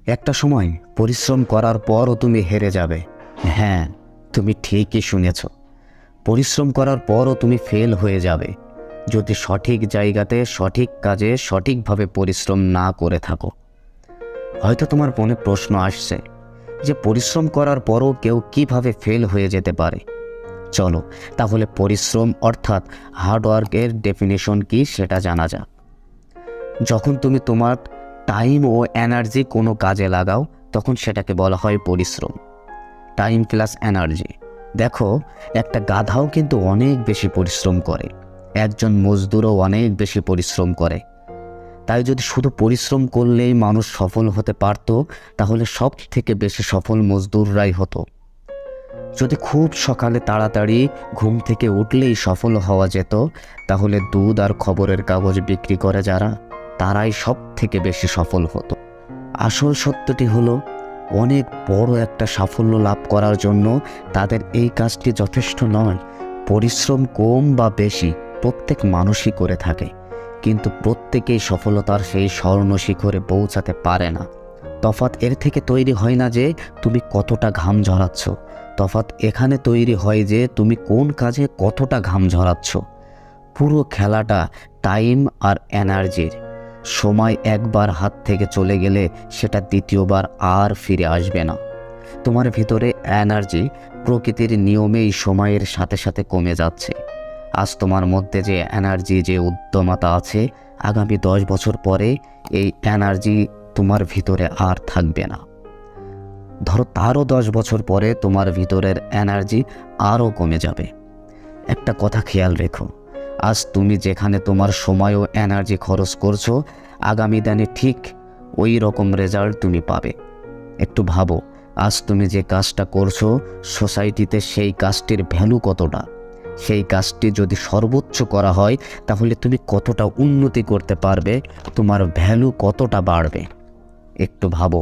একটা সময় পরিশ্রম করার পরও তুমি হেরে যাবে। হ্যাঁ, তুমি ঠিকই শুনেছ। পরিশ্রম করার পরও তুমি ফেল হয়ে যাবে যদি সঠিক জায়গাতে সঠিক কাজে সঠিকভাবে পরিশ্রম না করে থাকো। হয়তো তোমার মনে প্রশ্ন আসছে যে পরিশ্রম করার পরও কেউ কিভাবে ফেল হয়ে যেতে পারে। চলো তাহলে পরিশ্রম অর্থাৎ হার্ডওয়ার্কের ডেফিনেশন কি সেটা জানা যাক। যখন তুমি তোমার টাইম ও এনার্জি কোনো কাজে লাগাও তখন সেটাকে বলা হয় পরিশ্রম। Time plus energy. দেখো, একটা গাধাও কিন্তু অনেক বেশি পরিশ্রম করে, একজন মজদুরও অনেক বেশি পরিশ্রম করে। তাই যদি শুধু পরিশ্রম করলেই মানুষ সফল হতে পারত তাহলে সব থেকে বেশি সফল মজদুররাই হতো। যদি খুব সকালে তাড়াতাড়ি ঘুম থেকে উঠলেই সফল হওয়া যেত তাহলে দুধ আর খবরের কাগজ বিক্রি করে যারা, তারাই সব থেকে বেশি সফল হতো। আসল সত্যটি হলো, অনেক বড় একটা সাফল্য লাভ করার জন্য তাদের এই কাজটি যথেষ্ট নয়। পরিশ্রম কম বা বেশি প্রত্যেক মানুষই করে থাকে, কিন্তু প্রত্যেকেই সফলতার সেই স্বর্ণ শিখরে পৌঁছাতে পারে না। তফাৎ এর থেকে তৈরি হয় না যে তুমি কতটা ঘাম ঝরাচ্ছ, তফাৎ এখানে তৈরি হয় যে তুমি কোন কাজে কতটা ঘাম ঝরাচ্ছ। পুরো খেলাটা টাইম আর এনার্জির। সময় একবার হাত থেকে চলে গেলে সেটা দ্বিতীয়বার আর ফিরে আসবে না। তোমার ভিতরে এনার্জি প্রকৃতির নিয়মেই সময়ের সাথে সাথে কমে যাচ্ছে। আজ তোমার মধ্যে যে এনার্জি, যে উদ্যমতা আছে, আগামী 10 বছর পরে এই এনার্জি তোমার ভিতরে আর থাকবে না। ধরো তারও 10 বছর পরে তোমার ভিতরের এনার্জি আরও কমে যাবে। একটা কথা খেয়াল রেখো, আজ তুমি যেখানে তোমার সময় ও এনার্জি খরচ করছো, আগামী দিনে ঠিক ওই রকম রেজাল্ট তুমি পাবে। একটু ভাবো, আজ তুমি যে কাজটা করছো সোসাইটিতে সেই কাজটির ভ্যালু কতটা। সেই কাজটি যদি সর্বোচ্চ করা হয় তাহলে তুমি কতটা উন্নতি করতে পারবে, তোমার ভ্যালু কতটা বাড়বে। একটু ভাবো,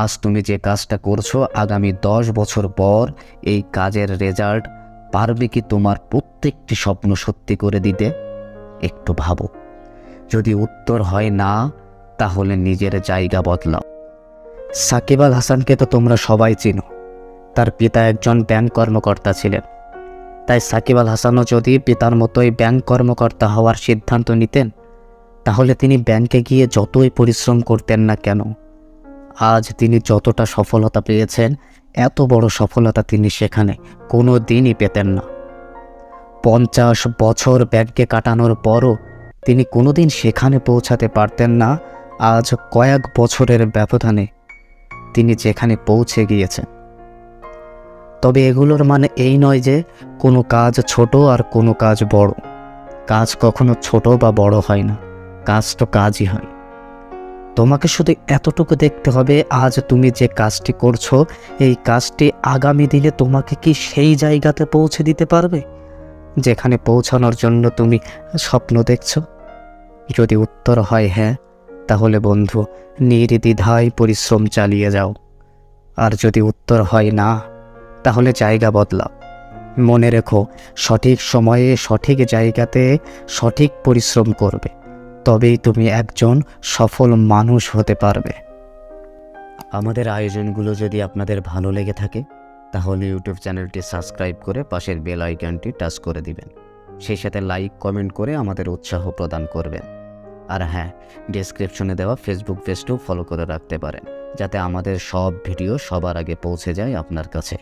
আজ তুমি যে কাজটা করছো আগামী 10 বছর পর এই কাজের রেজাল্ট পারবে কি তোমার প্রত্যেকটি স্বপ্ন সত্যি করে দিতে? একটু ভাবো। যদি উত্তর হয় না, তাহলে নিজের জায়গা বদলাও। সাকিব আল হাসানকে তো তোমরা সবাই চিনো। তার পিতা একজন ব্যাংক কর্মকর্তা ছিলেন। তাই সাকিব আল হাসানও যদি পিতার মতোই ব্যাংক কর্মকর্তা হওয়ার সিদ্ধান্ত নিতেন তাহলে তিনি ব্যাংকে গিয়ে যতই পরিশ্রম করতেন না কেন, আজ তিনি যতটা সফলতা পেয়েছেন এত বড় সফলতা তিনি সেখানে কোনো দিনই পেতেন না। 50 বছর ব্যাংকে কাটানোর পরও তিনি কোনোদিন সেখানে পৌঁছাতে পারতেন না। আজ কয়েক বছরের ব্যবধানে তিনি যেখানে পৌঁছে গিয়েছেন। তবে এগুলোর মানে এই নয় যে কোনো কাজ ছোট আর কোনো কাজ বড়। কাজ কখনো ছোট বা বড় হয় না, কাজ তো কাজই হয়। তোমাকে শুধু এতটুকু দেখতে হবে, আজ তুমি যে কাজটি করছো এই কাজটি আগামী দিনে তোমাকে কি সেই জায়গাতে পৌঁছে দিতে পারবে যেখানে পৌঁছানোর জন্য তুমি স্বপ্ন দেখছো। যদি উত্তর হয় হ্যাঁ, তাহলে বন্ধু নির্দ্বিধায় পরিশ্রম চালিয়ে যাও। আর যদি উত্তর হয় না, তাহলে জায়গা বদলাও। মনে রেখো, সঠিক সময়ে সঠিক জায়গাতে সঠিক পরিশ্রম করবে, তবেই তুমি একজন সফল মানুষ হতে পারবে। আমাদের আয়োজনগুলো যদি আপনাদের ভালো লেগে থাকে তাহলে ইউটিউব চ্যানেলটি সাবস্ক্রাইব করে পাশের বেল আইকনটি টাচ করে দিবেন। সেই সাথে লাইক কমেন্ট করে আমাদের উৎসাহ প্রদান করবেন। আর হ্যাঁ, ডেসক্রিপশনে দেওয়া ফেসবুক পেজটিও ফলো করে রাখতে পারেন যাতে আমাদের সব ভিডিও সবার আগে পৌঁছে যায় আপনার কাছে।